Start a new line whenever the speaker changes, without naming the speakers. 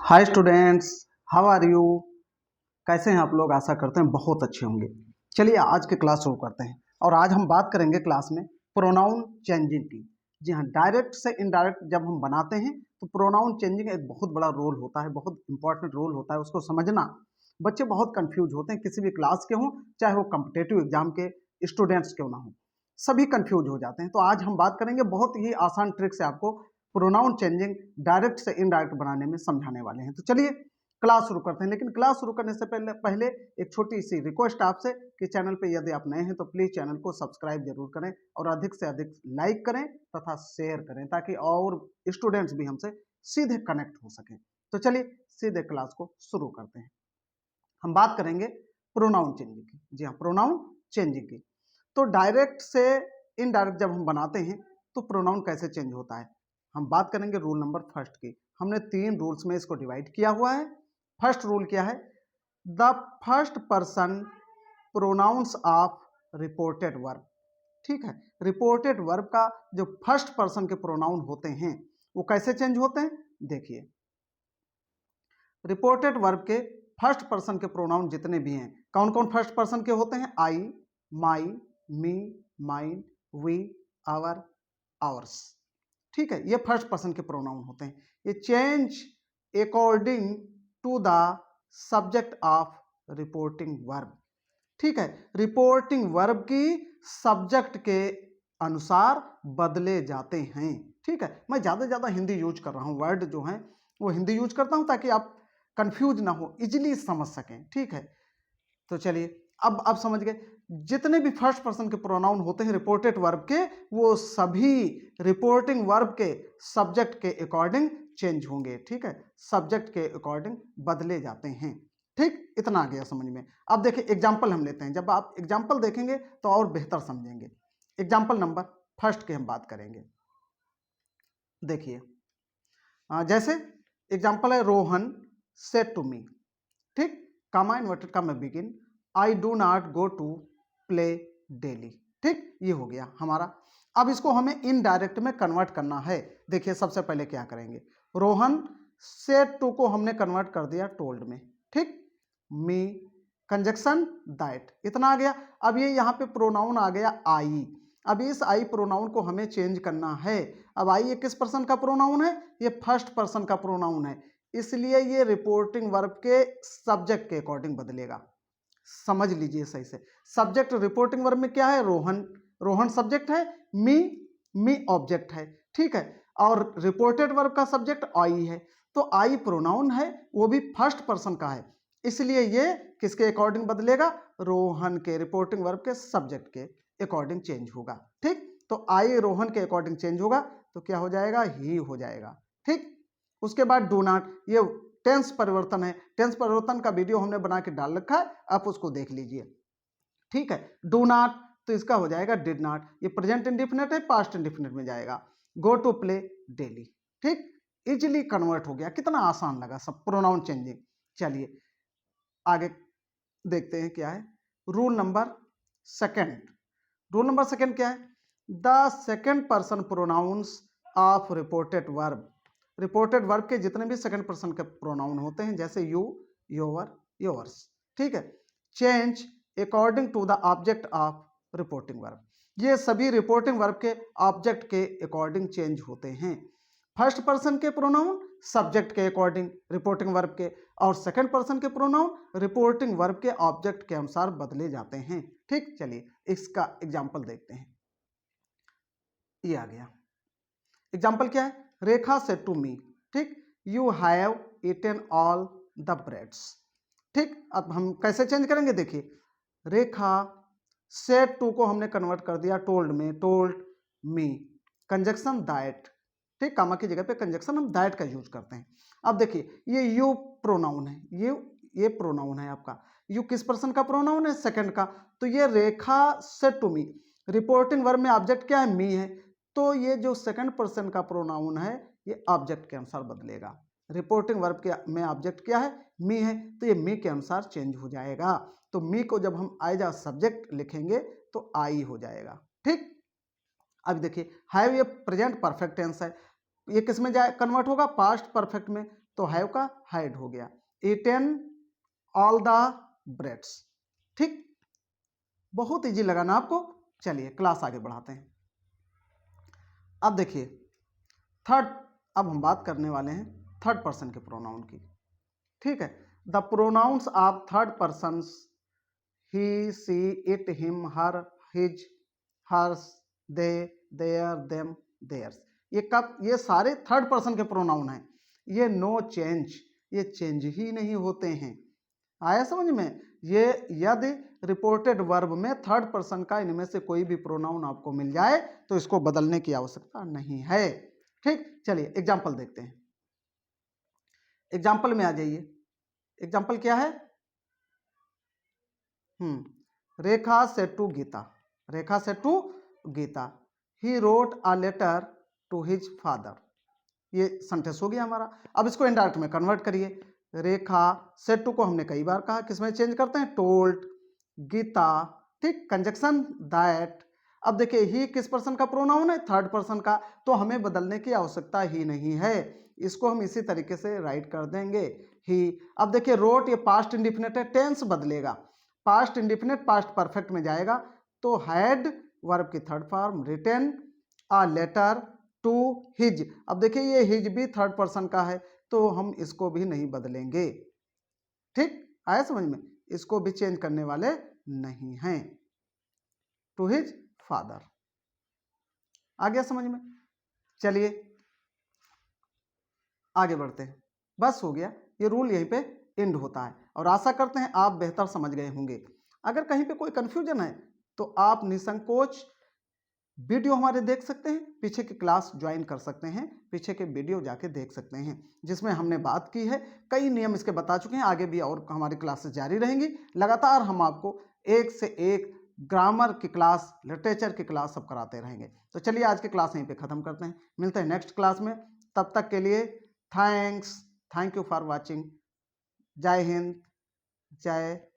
Hi students, how are you. कैसे हैं आप लोग? आशा करते हैं बहुत अच्छे होंगे। चलिए आज की क्लास शुरू करते हैं और आज हम बात करेंगे क्लास में प्रोनाउन चेंजिंग की। जी हाँ, डायरेक्ट से इनडायरेक्ट जब हम बनाते हैं तो प्रोनाउन चेंजिंग एक बहुत बड़ा रोल होता है, बहुत इंपॉर्टेंट रोल होता है। उसको समझना बच्चे बहुत कंफ्यूज होते हैं, किसी भी क्लास के हों, चाहे वो कम्पिटेटिव एग्जाम के स्टूडेंट्स क्यों ना हो, सभी कंफ्यूज हो जाते हैं। तो आज हम बात करेंगे बहुत ही आसान ट्रिक से आपको प्रोनाउन चेंजिंग डायरेक्ट से इनडायरेक्ट बनाने में समझाने वाले हैं। तो चलिए क्लास शुरू करते हैं। लेकिन क्लास शुरू करने से पहले एक छोटी सी रिक्वेस्ट आपसे कि चैनल पे यदि आप नए हैं तो प्लीज चैनल को सब्सक्राइब जरूर करें और अधिक से अधिक लाइक करें तथा शेयर करें, ताकि और स्टूडेंट्स भी हमसे सीधे कनेक्ट हो सकें। तो चलिए सीधे क्लास को शुरू करते हैं। हम बात करेंगे प्रोनाउन चेंजिंग की। जी हाँ, प्रोनाउन चेंजिंग की। तो डायरेक्ट से इनडायरेक्ट जब हम बनाते हैं तो प्रोनाउन कैसे चेंज होता है, हम बात करेंगे रूल नंबर फर्स्ट की। हमने 3 रूल्स में इसको डिवाइड किया हुआ है। फर्स्ट रूल क्या है? The first person pronouns of reported verb. ठीक है, रिपोर्टेड वर्ब का जो फर्स्ट पर्सन के प्रोनाउन होते हैं वो कैसे चेंज होते हैं, देखिए। रिपोर्टेड वर्ब के फर्स्ट पर्सन के प्रोनाउन जितने भी हैं, कौन कौन फर्स्ट पर्सन के होते हैं? आई, माई, मी, माइन, वी, आवर, आवर्स। ठीक है, ये फर्स्ट पर्सन के प्रोनाउन होते हैं। ये change according to the subject of reporting verb. ठीक है, रिपोर्टिंग वर्ब की सब्जेक्ट के अनुसार बदले जाते हैं। ठीक है, मैं ज्यादा हिंदी यूज कर रहा हूं, वर्ड जो है वो हिंदी यूज करता हूं ताकि आप कंफ्यूज ना हो, इजीली समझ सकें। ठीक है, तो चलिए अब आप समझ गए। जितने भी फर्स्ट पर्सन के प्रोनाउन होते हैं रिपोर्टेड वर्ब के, वो सभी रिपोर्टिंग वर्ब के सब्जेक्ट के अकॉर्डिंग चेंज होंगे। ठीक है, सब्जेक्ट के अकॉर्डिंग बदले जाते हैं। ठीक, इतना आ गया समझ में। अब देखिए एग्जाम्पल हम लेते हैं, जब आप एग्जाम्पल देखेंगे तो और बेहतर समझेंगे। एग्जाम्पल नंबर फर्स्ट की हम बात करेंगे। देखिए जैसे एग्जाम्पल है रोहन सेड टू मी। ठीक, comma inverted comma begin, I do not go to play daily. ठीक, ये हो गया हमारा। अब इसको हमें इनडायरेक्ट में कन्वर्ट करना है। देखिए सबसे पहले क्या करेंगे, रोहन सेड टू को हमने कन्वर्ट कर दिया टोल्ड में। ठीक, मी कंजक्शन दैट, इतना आ गया। अब ये यहाँ पे प्रोनाउन आ गया आई। अब इस आई प्रोनाउन को हमें चेंज करना है। अब आई ये किस पर्सन का प्रोनाउन है? ये फर्स्ट पर्सन का प्रोनाउन है, इसलिए ये रिपोर्टिंग वर्ब के सब्जेक्ट के अकॉर्डिंग बदलेगा। समझ लीजिए सही से। सब्जेक्ट रिपोर्टिंग वर्ब में क्या है? रोहन, रोहन सब्जेक्ट है, मी ऑब्जेक्ट है। ठीक है, और रिपोर्टेड वर्ब का सब्जेक्ट आई है, तो आई प्रोनाउन है, वो भी फर्स्ट पर्सन का है, इसलिए ये किसके अकॉर्डिंग बदलेगा? रोहन के, रिपोर्टिंग वर्ब के सब्जेक्ट के अकॉर्डिंग चेंज होगा। ठीक, तो आई रोहन के अकॉर्डिंग चेंज होगा तो क्या हो जाएगा? ही हो जाएगा। ठीक, उसके बाद डू नॉट, ये टेंस परिवर्तन है। टेंस परिवर्तन का वीडियो हमने बना के डाल रखा है, आप उसको देख लीजिए। ठीक है, डू नॉट तो इसका हो जाएगा डिड नॉट। ये प्रेजेंट इंडिफिनिट है, पास्ट इंडिफिनिट में जाएगा। Go to play daily. ठीक, इजिली कन्वर्ट हो गया। कितना आसान लगा सब प्रोनाउन चेंजिंग। चलिए आगे देखते हैं क्या है rule number second. Rule number second क्या है? The second person pronouns of reported verb. Reported verb के जितने भी सेकंड पर्सन के प्रोनाउन होते हैं, जैसे यू, योवर, योवर्स। ठीक है, change according to the object of reporting verb. ये सभी रिपोर्टिंग वर्ब के ऑब्जेक्ट के अकॉर्डिंग चेंज होते हैं। फर्स्ट पर्सन के प्रोनाउन सब्जेक्ट के अकॉर्डिंग रिपोर्टिंग वर्ब के, और सेकंड पर्सन के प्रोनाउन रिपोर्टिंग वर्ब के ऑब्जेक्ट के अनुसार बदले जाते हैं। ठीक, चलिए इसका एग्जाम्पल देखते हैं। ये आ गया एग्जाम्पल क्या है? रेखा से टू मी। ठीक, you have eaten all the breads. ठीक, अब हम कैसे चेंज करेंगे, देखिए रेखा सेड टू को हमने कन्वर्ट कर दिया टोल्ड में, टोल्ड मी, कंजक्शन दैट। ठीक, कामा की जगह पे कंजक्शन हम दैट का यूज करते हैं। अब देखिए ये यू प्रोनाउन है, ये प्रोनाउन है आपका। यू किस पर्सन का प्रोनाउन है? सेकंड का। तो ये रेखा said to me, reporting verb में ऑब्जेक्ट क्या है? मी है, तो ये जो सेकंड पर्सन का प्रोनाउन है ये ऑब्जेक्ट के अनुसार बदलेगा। रिपोर्टिंग वर्ब के में ऑब्जेक्ट क्या है? मी है, तो ये मी के अनुसार चेंज हो जाएगा। तो मी को जब हम आई जा सब्जेक्ट लिखेंगे तो आई हो जाएगा। ठीक, अब देखिए हैव ये प्रेजेंट परफेक्ट टेंस है, ये किस में जाए कन्वर्ट होगा? पास्ट परफेक्ट में। तो हैव का हैड हो गया। Eaten all the breads. ठीक, बहुत इजी लगा ना आपको। चलिए क्लास आगे बढ़ाते हैं। अब देखिए थर्ड, अब हम बात करने वाले हैं थर्ड पर्सन के प्रोनाउन की। ठीक है, the pronouns of third person he, she, it, him, her, his, hers, they, their, them, theirs. ये सारे थर्ड पर्सन के प्रोनाउन हैं। ये नो चेंज, ये चेंज ही नहीं होते हैं। आया समझ में? ये यदि रिपोर्टेड वर्ब में थर्ड पर्सन का इनमें से कोई भी प्रोनाउन आपको मिल जाए तो इसको बदलने की आवश्यकता नहीं है। ठीक, चलिए एग्जाम्पल देखते हैं। एग्जाम्पल में आ जाइए। एग्जाम्पल क्या है? Rekha said to Gita, Rekha said to Gita, he wrote a letter to his father. ये सेंटेंस हो गया हमारा। अब इसको इनडायरेक्ट में कन्वर्ट करिए। रेखा सेड टू को हमने कई बार कहा, किसमें चेंज करते हैं? टोल्ड, गीता, ठीक, कंजक्शन दैट। अब देखिए ही किस पर्सन का प्रोनाउन है? थर्ड पर्सन का, तो हमें बदलने की आवश्यकता ही नहीं है। इसको हम इसी तरीके से राइट कर देंगे ही। अब देखिए रोट, ये पास्ट इंडिफिनिट है, टेंस बदलेगा, पास्ट इंडिफिनिट पास्ट परफेक्ट में जाएगा, तो हैड वर्ब की third form, written a letter to his. अब देखिए ये हिज भी थर्ड पर्सन का है, तो हम इसको भी नहीं बदलेंगे। ठीक, आया समझ में? इसको भी चेंज करने वाले नहीं हैं। To his father. आ गया समझ में? चलिए आगे बढ़ते हैं। बस हो गया, ये रूल यहीं पे एंड होता है और आशा करते हैं आप बेहतर समझ गए होंगे। अगर कहीं पे कोई कंफ्यूजन है तो आप निसंकोच वीडियो हमारे देख सकते हैं, पीछे की क्लास ज्वाइन कर सकते हैं, पीछे के वीडियो जाके देख सकते हैं जिसमें हमने बात की है। कई नियम इसके बता चुके हैं, आगे भी और हमारी क्लासेस जारी रहेंगी। लगातार हम आपको एक से एक ग्रामर की क्लास, लिटरेचर की क्लास सब कराते रहेंगे। तो चलिए आज की क्लास यहीं पे ख़त्म करते हैं, मिलते हैं नेक्स्ट क्लास में। तब तक के लिए थैंक यू फॉर वॉचिंग। जय हिंद, जय